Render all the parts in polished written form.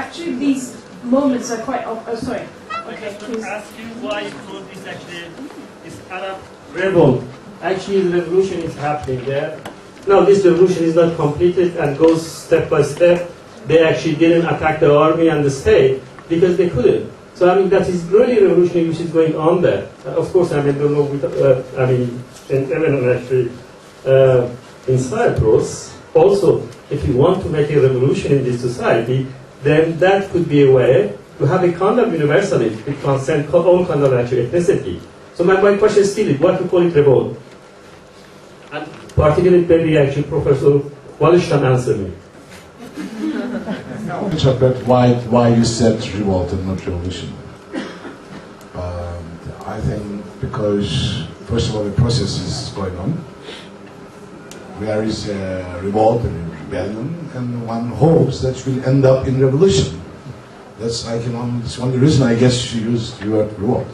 actually these moments are quite. Sorry. Okay, please. Ask you why you thought this actually is Arab revolt. Actually, the revolution is happening there. No, this revolution is not completed and goes step by step. They actually didn't attack the army and the state because they couldn't. So I mean, that is really revolutionary which is going on there. Of course, I mean, don't know. In Cyprus, also, if you want to make a revolution in this society, then that could be a way to have a kind of universality which transcends all kind of ethnicity. So my question is still, what you call it revolt? And particularly, maybe actually Professor Wallerstein answer me. But why you said revolt and not revolution? I think because, first of all, the process is going on. There is a revolt and a rebellion, and one hopes that will end up in revolution. That's the only reason I guess she used the word revolt.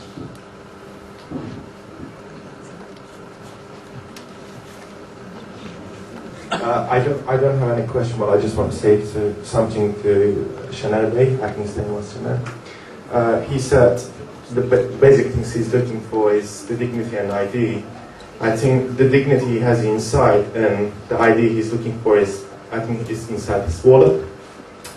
I don't have any question, but I just want to say something to Chanel Bey. I can say what's Chanel. He said the basic things he's looking for is the dignity and ID. I think the dignity he has inside, and the ID he's looking for is, I think, is inside his wallet.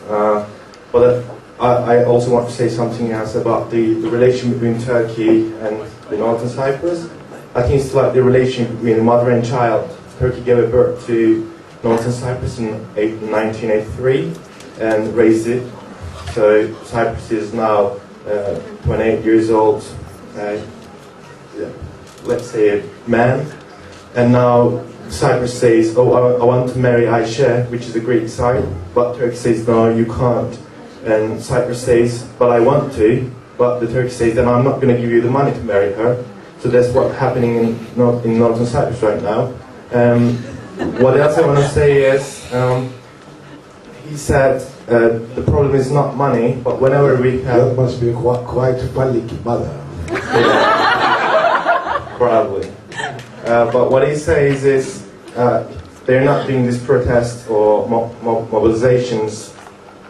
But I also want to say something else about the relation between Turkey and the Northern Cyprus. I think it's like the relation between mother and child. Turkey gave birth to Northern Cyprus in 1983 and raised it. So Cyprus is now 28 years old, let's say a man. And now Cyprus says, oh, I want to marry Aisha, which is a Greek side. But Turkey says, no, you can't. And Cyprus says, but I want to. But the Turkey says, then I'm not going to give you the money to marry her. So that's what's happening in Northern Cyprus right now. What else I want to say is, he said the problem is not money, but whenever we have... That must be quite phallic mother. Probably. But what he says is, they're not doing this protest or mobilizations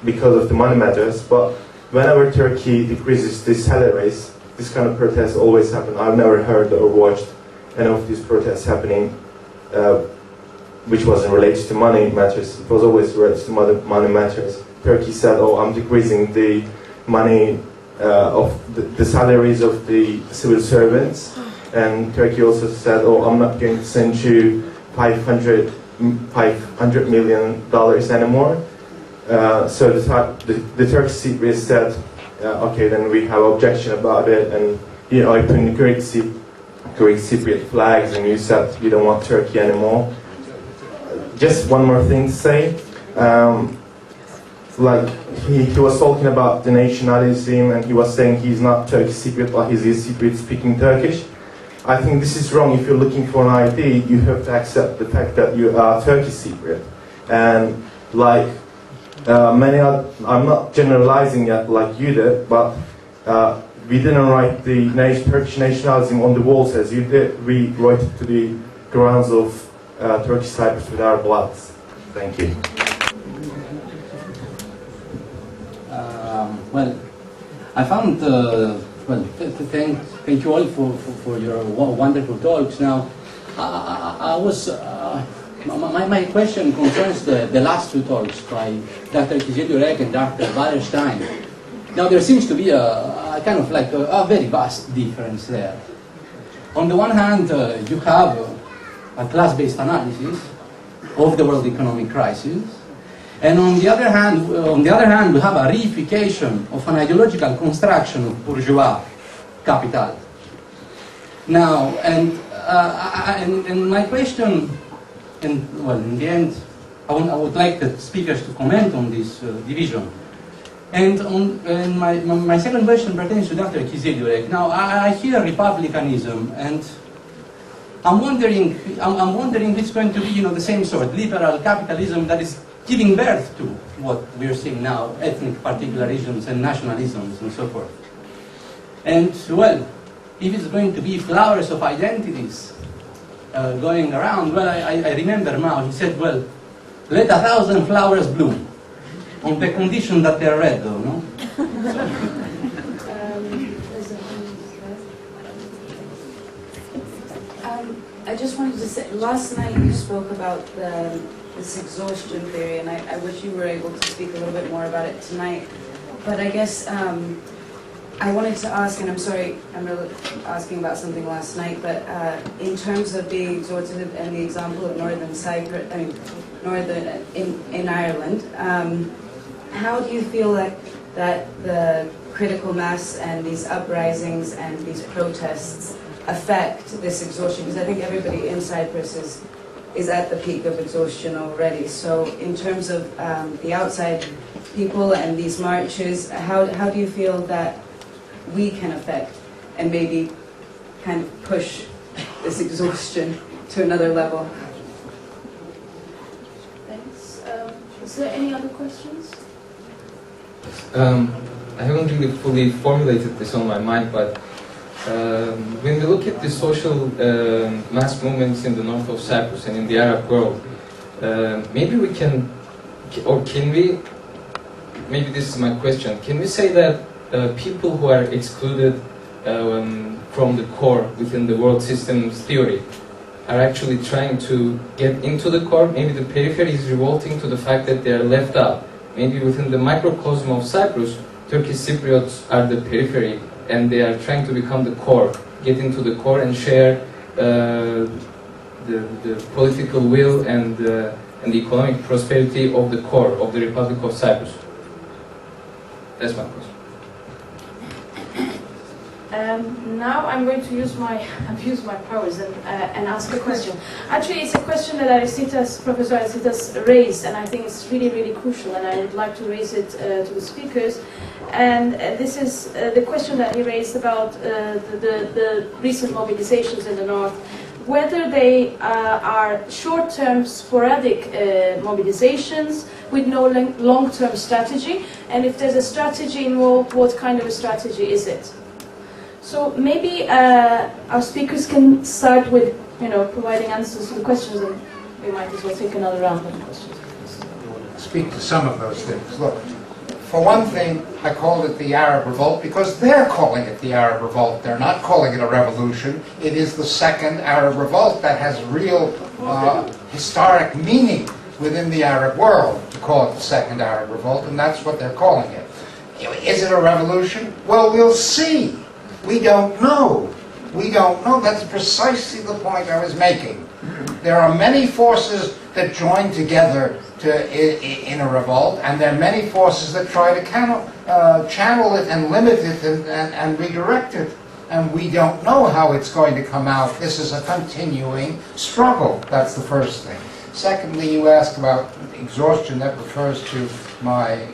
because of the money matters, but whenever Turkey decreases the salaries, this kind of protests always happen. I've never heard or watched any of these protests happening which wasn't related to money matters. It was always related to money matters. Turkey said, oh, I'm decreasing the money of the salaries of the civil servants. And Turkey also said, oh, I'm not going to send you $500 million anymore. So the Turkish Cypriots said, okay, then we have objection about it, and you opened the Greek Cypriot flags, and you said you don't want Turkey anymore. Just one more thing to say, like he was talking about the nationalism, and he was saying he's not Turkish Cypriot, but he's Cypriot speaking Turkish. I think this is wrong. If you're looking for an ID, you have to accept the fact that you are Turkish Cypriot. And like many other, I'm not generalizing it like you did, but we didn't write the Turkish nationalism on the walls as you did. We wrote it to the grounds of Turkish Cyprus with our bloods. Thank you. Well, I found, thank you all for your wonderful talks. Now, my question concerns the last two talks by Dr. Kizilurek and Dr. Wallerstein. Now, there seems to be a kind of like a very vast difference there. On the one hand, you have a class-based analysis of the world economic crisis, and on the other hand, we have a reification of an ideological construction of bourgeois capital. Now, and my question, and well, in the end, I would like the speakers to comment on this division. And my second question pertains to Dr. Kizilurek. Now, I hear republicanism, and I'm wondering if it's going to be, the same sort, liberal capitalism that is giving birth to what we're seeing now, ethnic particularisms and nationalisms and so forth. And, well, if it's going to be flowers of identities going around, well, I remember Mao, he said, well, let 1,000 flowers bloom. on the condition that they are red, though, no? I just wanted to say, last night you spoke about this exhaustion theory, and I wish you were able to speak a little bit more about it tonight. But I guess I wanted to ask, and I'm sorry, I'm really asking about something last night, but in terms of being exhausted and the example of Northern Cyprus, I mean, Northern in Ireland, how do you feel like that the critical mass and these uprisings and these protests affect this exhaustion? Because I think everybody in Cyprus is at the peak of exhaustion already. So in terms of the outside people and these marches, how do you feel that we can affect and maybe kind of push this exhaustion to another level? Thanks. Is there any other questions? I haven't really fully formulated this on my mind, but when we look at the social mass movements in the north of Cyprus and in the Arab world, maybe we can, or can we, maybe this is my question, can we say that people who are excluded from the core within the world systems theory are actually trying to get into the core? Maybe the periphery is revolting to the fact that they are left out. Maybe within the microcosm of Cyprus, Turkish Cypriots are the periphery and they are trying to become the core, get into the core and share the political will and the economic prosperity of the core of the Republic of Cyprus. That's my question. Now I'm going to abuse my powers and ask a question. Actually, it's a question that Professor Aristides raised, and I think it's really, really crucial, and I'd like to raise it to the speakers. And this is the question that he raised about the recent mobilizations in the north, whether they are short-term, sporadic mobilizations with no long-term strategy, and if there's a strategy involved, what kind of a strategy is it? So maybe our speakers can start with, providing answers to the questions, and we might as well take another round of questions. Speak to some of those things. Look, for one thing, I called it the Arab Revolt because they're calling it the Arab Revolt. They're not calling it a revolution. It is the second Arab Revolt that has real historic meaning within the Arab world to call it the second Arab Revolt, and that's what they're calling it. Is it a revolution? Well, we'll see. We don't know. We don't know. That's precisely the point I was making. There are many forces that join together in a revolt, and there are many forces that try to channel it and limit it and redirect it. And we don't know how it's going to come out. This is a continuing struggle. That's the first thing. Secondly, you asked about exhaustion. That refers to my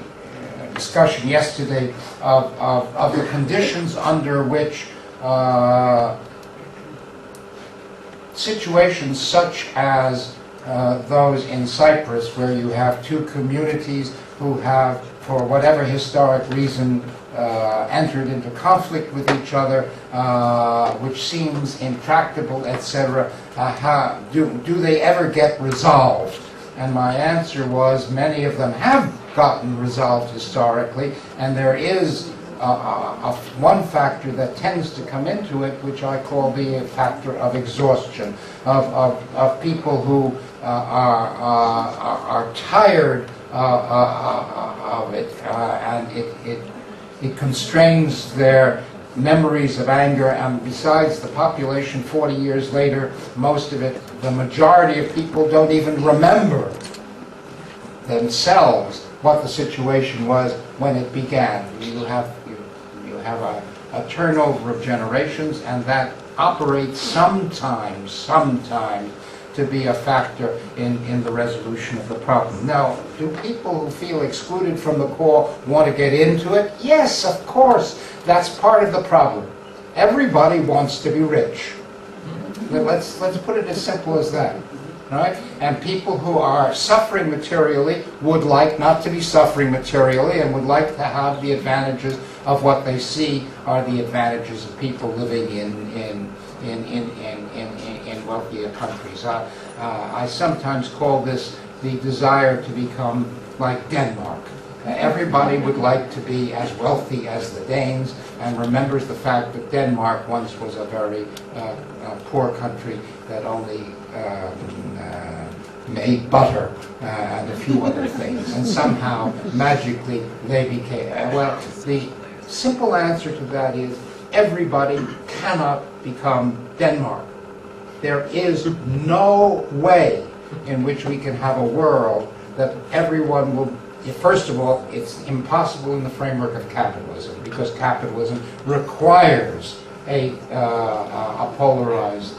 discussion yesterday of the conditions under which situations such as those in Cyprus, where you have two communities who have, for whatever historic reason, entered into conflict with each other, which seems intractable, etc. Do they ever get resolved? And my answer was many of them have gotten resolved historically, and there is one factor that tends to come into it, which I call the factor of exhaustion, of people who are tired of it, and it constrains their memories of anger. And besides, the population 40 years later, most of it, the majority of people don't even remember themselves what the situation was when it began. You have a turnover of generations, and that operates sometimes to be a factor in the resolution of the problem. Now, do people who feel excluded from the core want to get into it? Yes, of course. That's part of the problem. Everybody wants to be rich. Let's put it as simple as that. Right? And people who are suffering materially would like not to be suffering materially, and would like to have the advantages of what they see are the advantages of people living in wealthier countries. I sometimes call this the desire to become like Denmark. Everybody would like to be as wealthy as the Danes and remembers the fact that Denmark once was a very poor country that only made butter and a few other things. And somehow, magically, they became... well, the simple answer to that is everybody cannot become Denmark. There is no way in which we can have a world that everyone will... First of all, it's impossible in the framework of capitalism, because capitalism requires a polarized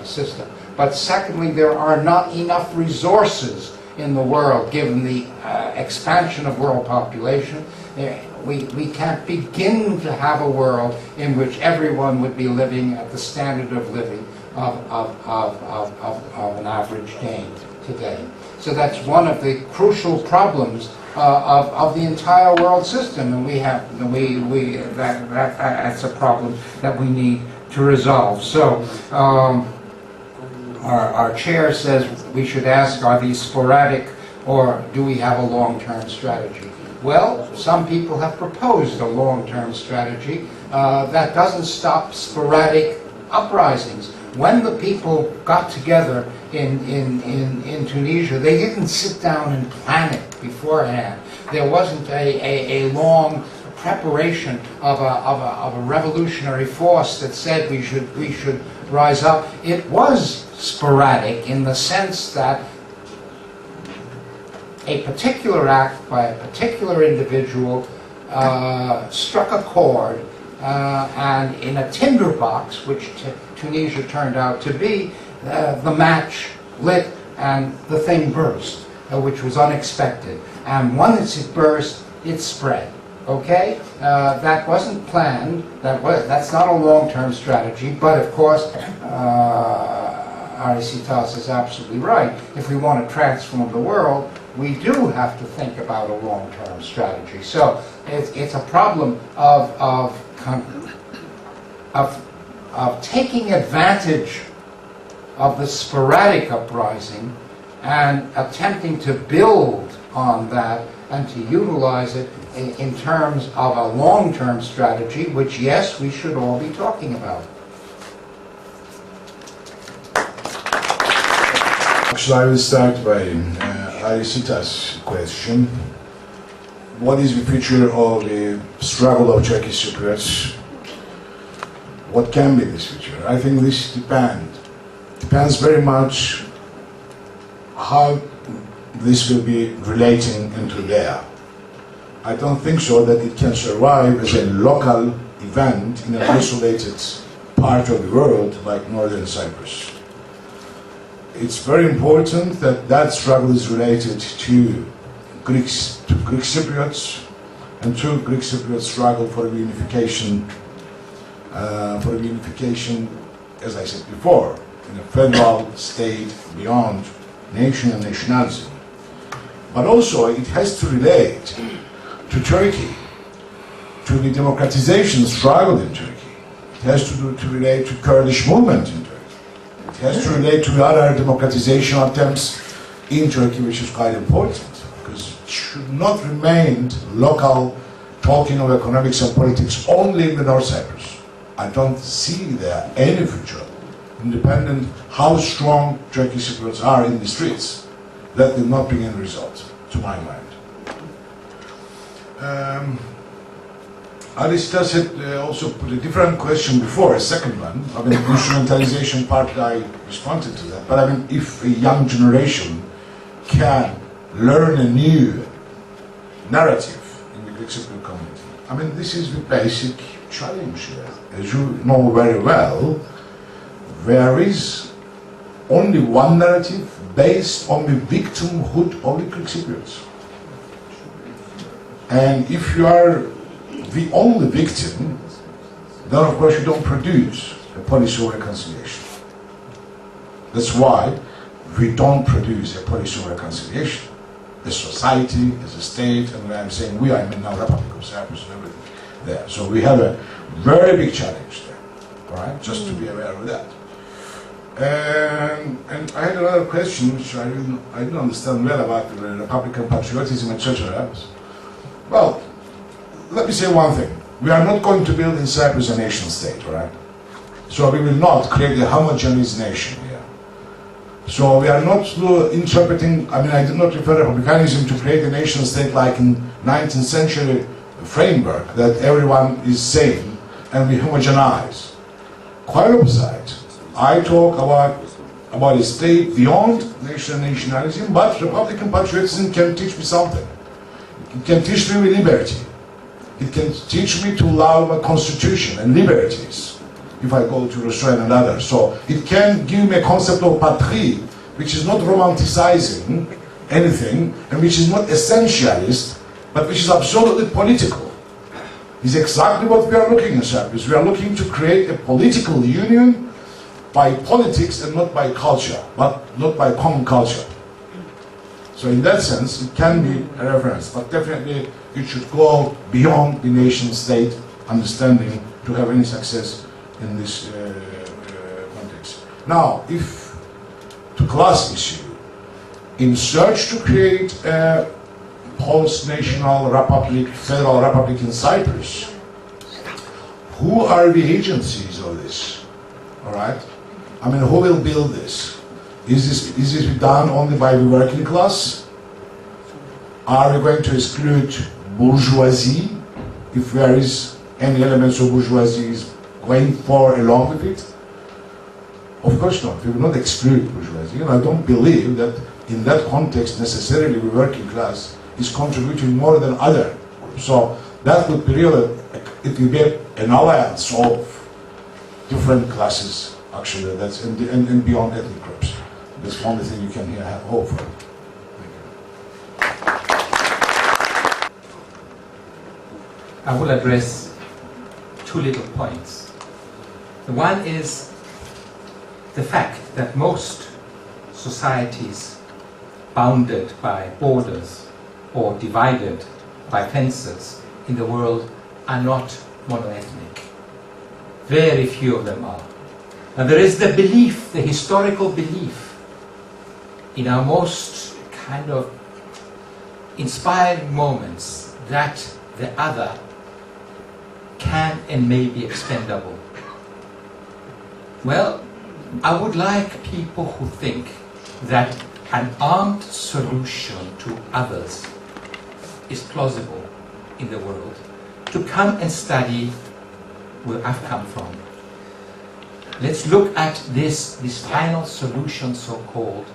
system. But secondly, there are not enough resources in the world, given the expansion of world population. We can't begin to have a world in which everyone would be living at the standard of living of an average Dane today. So that's one of the crucial problems of the entire world system, and that's a problem that we need to resolve. So our chair says we should ask, are these sporadic, or do we have a long-term strategy? Well, some people have proposed a long-term strategy that doesn't stop sporadic uprisings. When the people got together in Tunisia, they didn't sit down and plan it beforehand. There wasn't a long preparation of a revolutionary force that said we should rise up. It was sporadic in the sense that a particular act by a particular individual struck a chord, and in a tinderbox, which Tunisia turned out to be, the match lit and the thing burst, which was unexpected. And once it burst, it spread. Okay? That wasn't planned. That's not a long-term strategy. But of course, Arisitas is absolutely right. If we want to transform the world, we do have to think about a long-term strategy. So it's a problem of taking advantage of the sporadic uprising and attempting to build on that and to utilize it in terms of a long-term strategy, which, yes, we should all be talking about. Actually, I will start by Arisitas' question. What is the future of the struggle of Turkish Cypriots? What can be this future? I think this depends very much how this will be relating into there. I don't think so that it can survive as a local event in an isolated part of the world like northern Cyprus. It's very important that that struggle is related to Greek Cypriots and to Greek Cypriot struggle for unification, as I said before, in a federal state beyond nation and nationalism. But also it has to relate to Turkey, to the democratization struggle in Turkey. It has to relate to Kurdish movement in Turkey. It has to relate to the other democratization attempts in Turkey, which is quite important, because it should not remain local talking of economics and politics only in the North Cyprus. I don't see there any future, independent how strong Turkish Cypriots are in the streets. That will not bring any result, to my mind. Arisitas had also put a different question before, a second one. I mean, instrumentalization part, I responded to that. But I mean, if a young generation can learn a new narrative in the Greek Cypriot community, I mean, this is the basic challenge here. As you know very well, there is only one narrative based on the victimhood of the Greek Cypriots. And if you are the only victim, then of course you don't produce a policy of reconciliation. That's why we don't produce a policy of reconciliation. As society, as a state, and when I'm saying we, I mean now Republic of Cyprus and everything there. So we have a very big challenge there, all right? Just to be aware of that. And I had another question which I didn't understand well about the Republican patriotism, etc. Well, let me say one thing. We are not going to build in Cyprus a nation state, right? So we will not create a homogeneous nation here. So we are not interpreting, I mean, I did not refer to republicanism to create a nation state like in 19th century framework that everyone is same and we homogenize. Quite opposite. I talk about a state beyond nationalism, but Republican patriotism can teach me something. It can teach me liberty. It can teach me to love a constitution and liberties if I go to Russia and others. So it can give me a concept of patrie, which is not romanticizing anything and which is not essentialist, but which is absolutely political. It's exactly what we are looking at Cyprus. We are looking to create a political union by politics and not by culture, but not by common culture. So in that sense, it can be a reference, but definitely it should go beyond the nation state understanding to have any success in this context. Now, if to class issue, in search to create a post-national republic, federal republic in Cyprus, who are the agencies of this? All right? I mean, who will build this? Is this done only by the working class? Are we going to exclude bourgeoisie if there is any elements of bourgeoisie is going for along with it? Of course not. We will not exclude bourgeoisie. And I don't believe that in that context necessarily the working class is contributing more than other groups. So that would be really, it will be an alliance of different classes actually, that's and beyond ethnic groups. That's the only thing you can here hope for. I will address two little points. The one is the fact that most societies bounded by borders or divided by fences in the world are not monoethnic. Very few of them are. And there is the belief, the historical belief, in our most kind of inspiring moments that the other can and may be expendable. Well, I would like people who think that an armed solution to others is plausible in the world to come and study where I've come from. Let's look at this final solution, so-called,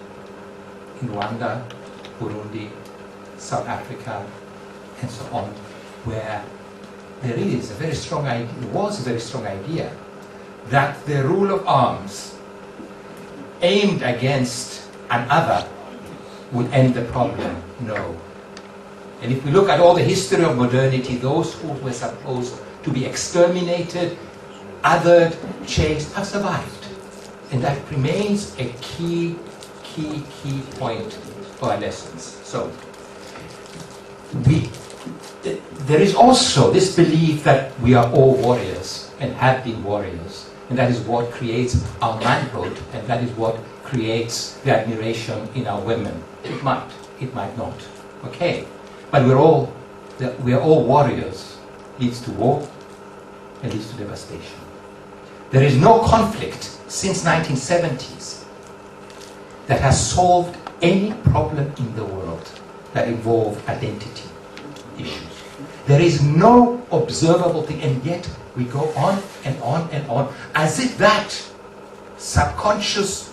in Rwanda, Burundi, South Africa, and so on, where there is a very strong idea, was a very strong idea that the rule of arms aimed against another would end the problem. No. And if we look at all the history of modernity, those who were supposed to be exterminated, othered, chased, have survived. And that remains a key point for our lessons. So, there is also this belief that we are all warriors and have been warriors, and that is what creates our manhood, and that is what creates the admiration in our women. It might not. Okay, but we are all warriors. Leads to war and leads to devastation. There is no conflict since 1970s that has solved any problem in the world that involved identity issues. There is no observable thing, and yet we go on and on and on, as if that subconscious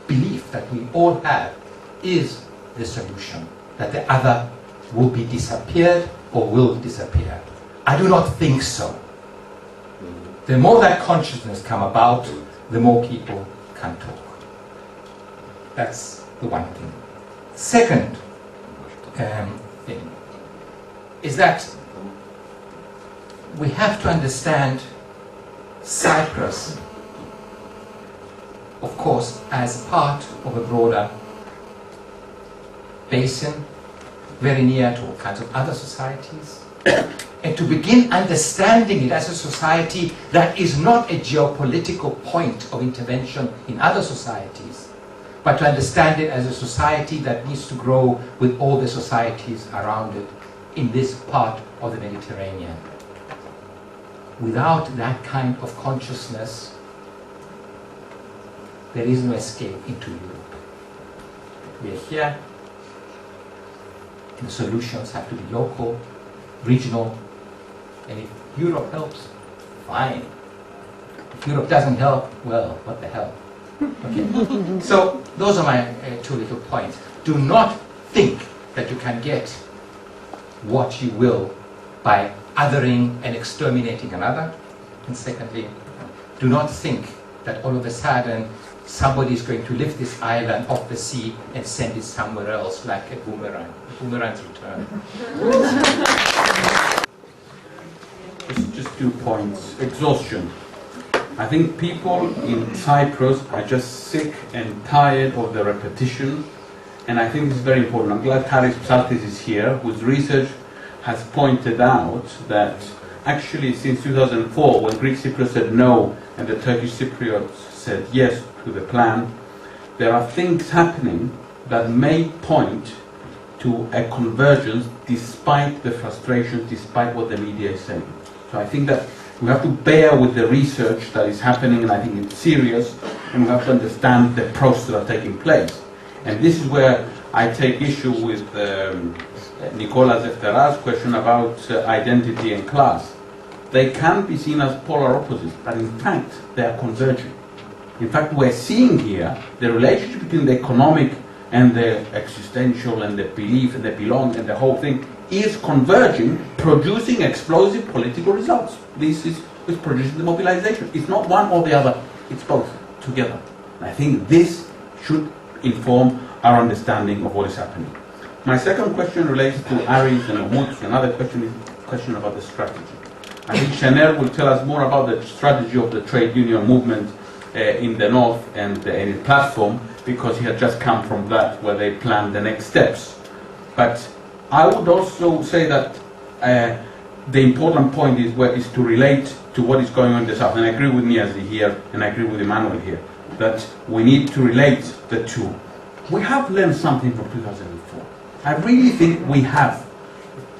belief that we all have is the solution, that the other will be disappeared or will disappear. I do not think so. The more that consciousness come about, the more people can talk. That's the one thing. Second thing is that we have to understand Cyprus, of course, as part of a broader basin, very near to all kinds of other societies, and to begin understanding it as a society that is not a geopolitical point of intervention in other societies, but to understand it as a society that needs to grow with all the societies around it in this part of the Mediterranean. Without that kind of consciousness, there is no escape into Europe. We are here, and the solutions have to be local, regional, and if Europe helps, fine. If Europe doesn't help, well, what the hell? Okay. So those are my two little points. Do not think that you can get what you will by othering and exterminating another. And secondly, do not think that all of a sudden somebody is going to lift this island off the sea and send it somewhere else like a boomerang. Boomerang's return. Just 2 points. Exhaustion. I think people in Cyprus are just sick and tired of the repetition, and I think this is very important. I'm glad Haris Psaltis is here, whose research has pointed out that actually since 2004, when Greek Cypriots said no and the Turkish Cypriots said yes to the plan, there are things happening that may point to a convergence despite the frustrations, despite what the media is saying. So I think that we have to bear with the research that is happening, and I think it's serious, and we have to understand the processes that are taking place. And this is where I take issue with Nicola Zeftera's question about identity and class. They can be seen as polar opposites, but in fact they are converging. In fact, we're seeing here the relationship between the economic and the existential and the belief and the belong and the whole thing is converging, producing explosive political results. This is producing the mobilization. It's not one or the other, it's both together. And I think this should inform our understanding of what is happening. My second question relates to Aris and Umut. Another question is a question about the strategy. I think Chanel will tell us more about the strategy of the trade union movement in the north and in the platform, because he had just come from that where they planned the next steps. But I would also say that the important point is to relate to what is going on in the south. And I agree with Niazi here, and I agree with Immanuel here, that we need to relate the two. We have learned something from 2004. I really think we have.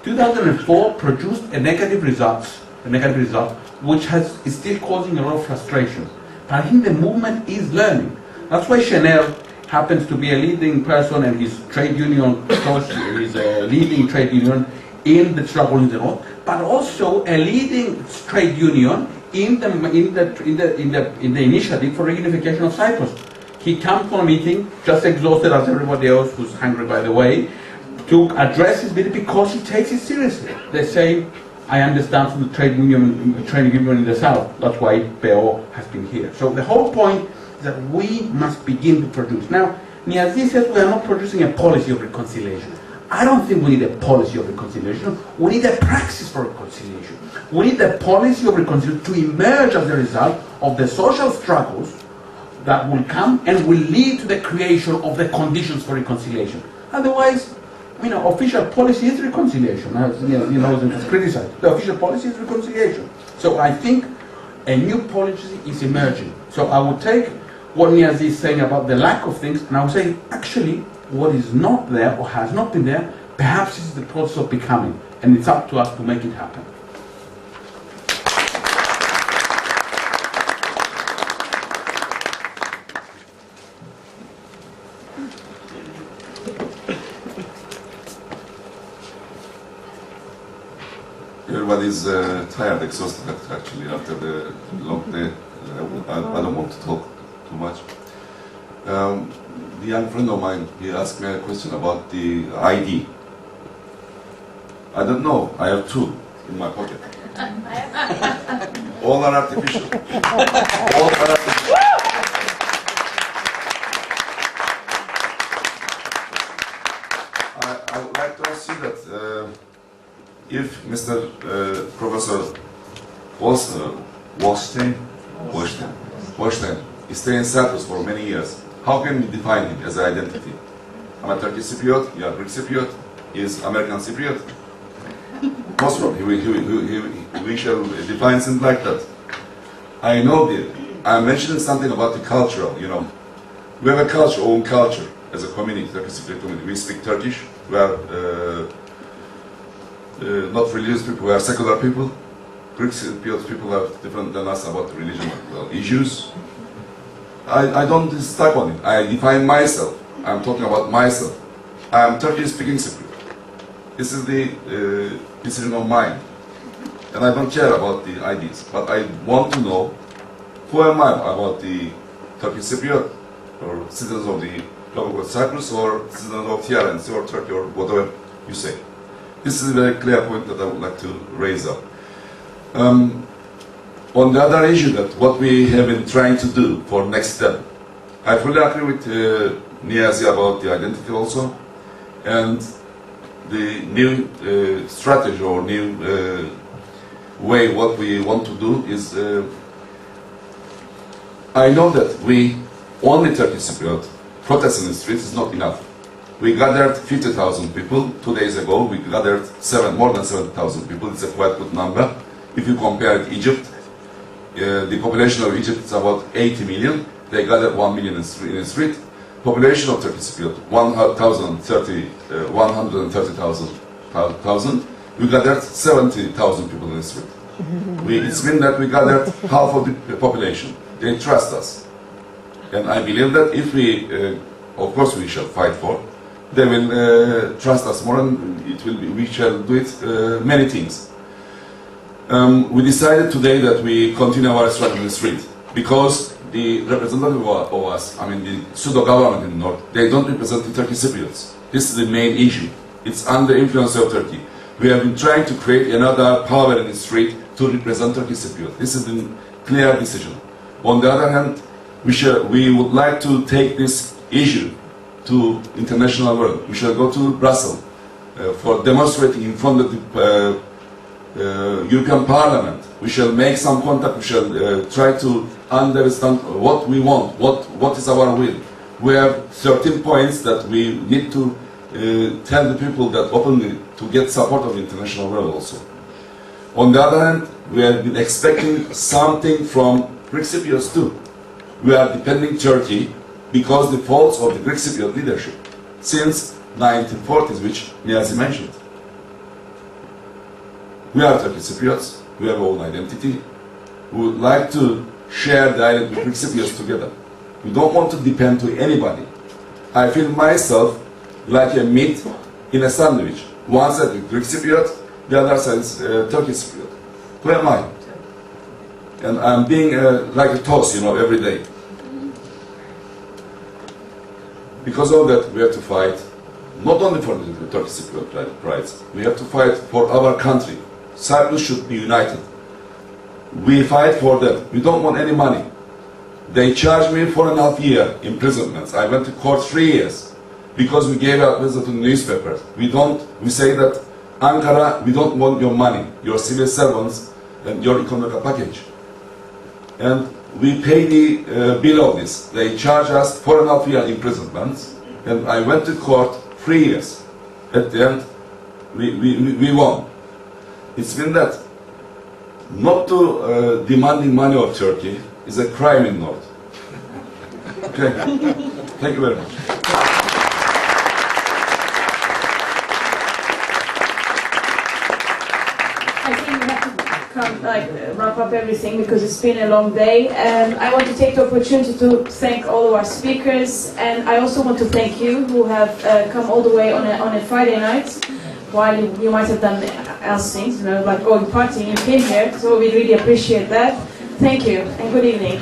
2004 produced a negative result, which is still causing a lot of frustration. But I think the movement is learning. That's why Chanel happens to be a leading person, and his trade union is a leading trade union in the struggle in the north, but also a leading trade union in the initiative for reunification of Cyprus. He came from a meeting just exhausted as everybody else, who's hungry by the way, to address his bid because he takes it seriously. They say, I understand from the trade union in the south. That's why PO has been here. So the whole point is that we must begin to produce. Now, Niazi says we are not producing a policy of reconciliation. I don't think we need a policy of reconciliation. We need a praxis for reconciliation. We need a policy of reconciliation to emerge as a result of the social struggles that will come and will lead to the creation of the conditions for reconciliation. Otherwise, official policy is reconciliation. As it's criticized. The official policy is reconciliation. So I think a new policy is emerging. So I would take what Niazi is saying about the lack of things, and I would say, actually, what is not there or has not been there, perhaps is the process of becoming, and it's up to us to make it happen. Everybody's tired, exhausted actually after the long day. I don't want to talk too much. The young friend of mine, he asked me a question about the ID. I don't know, I have two in my pocket. All are artificial. All are artificial. I would like to ask you that if Mr. Professor Wallerstein is staying in Cyprus for many years, how can we define him as an identity? I'm a Turkish Cypriot, you are Greek Cypriot, he is American Cypriot. Most probably, we shall define him like that. I know I'm mentioning something about the cultural, We have a culture, own culture, as a community, Turkish Cypriot community. We speak Turkish, we are not religious people, we are secular people. Greek Cypriot people are different than us about religion issues. I don't stuck on it. I define myself. I'm talking about myself. I am Turkish-speaking Cypriot. This is the decision of mine. And I don't care about the ideas. But I want to know who am I about the Turkish Cypriot or citizens of the Republic of Cyprus or citizens of TRNC or Turkey or whatever you say. This is a very clear point that I would like to raise up. On the other issue, that what we have been trying to do for next step, I fully agree with Niyazi about the identity also, and the new strategy or new way what we want to do is, I know that we only Turkish Cypriot protesting in the streets is not enough. We gathered 50,000 people 2 days ago. We gathered more than 7,000 people. It's a quite good number. If you compare it Egypt, the population of Egypt is about 80 million. They gathered 1 million in the street. Population of Turkish Cypriot, 130,000. We gathered 70,000 people in the street. It's mean that we gathered half of the population. They trust us. And I believe that if we, of course we shall fight for, they will trust us more, and we shall do it many things. We decided today that we continue our struggle in the street because the representative of us, I mean the pseudo-government in the north, they don't represent the Turkish Cypriots. This is the main issue. It's under influence of Turkey. We have been trying to create another power in the street to represent Turkish Cypriot. This is a clear decision. On the other hand, we would like to take this issue to international world. We shall go to Brussels for demonstrating in front of the European Parliament. We shall make some contact. We shall try to understand what we want, what is our will. We have 13 points that we need to tell the people that openly to get support of the international world also. On the other hand, we have been expecting something from Greek Cypriots too. We are depending Turkey because the faults of the Greek Cypriot leadership since 1940s, which Niyazi mentioned. We are Turkish Cypriots, we have our own identity. We would like to share the identity with Greek Cypriots together. We don't want to depend to anybody. I feel myself like a meat in a sandwich. One side is Greek Cypriot, the other side is Turkish Cypriot. Who am I? And I'm being like a toast, every day. Because of that, we have to fight not only for the Turkish Cypriot rights, we have to fight for our country. Cyprus should be united. We fight for that. We don't want any money. They charged me 4.5 years imprisonment. I went to court 3 years because we gave out visit to the newspapers. We say that Ankara, we don't want your money, your civil servants, and your economic package. And we pay the bill of this. They charge us 4.5 years imprisonment, and I went to court 3 years. At the end, we won. It's been that not to demanding money of Turkey is a crime in North. Okay. Thank you very much. I think we have to wrap up everything because it's been a long day. And I want to take the opportunity to thank all of our speakers, and I also want to thank you who have come all the way on a Friday night. While you might have done else things, like going partying, you came here, so we really appreciate that. Thank you and good evening.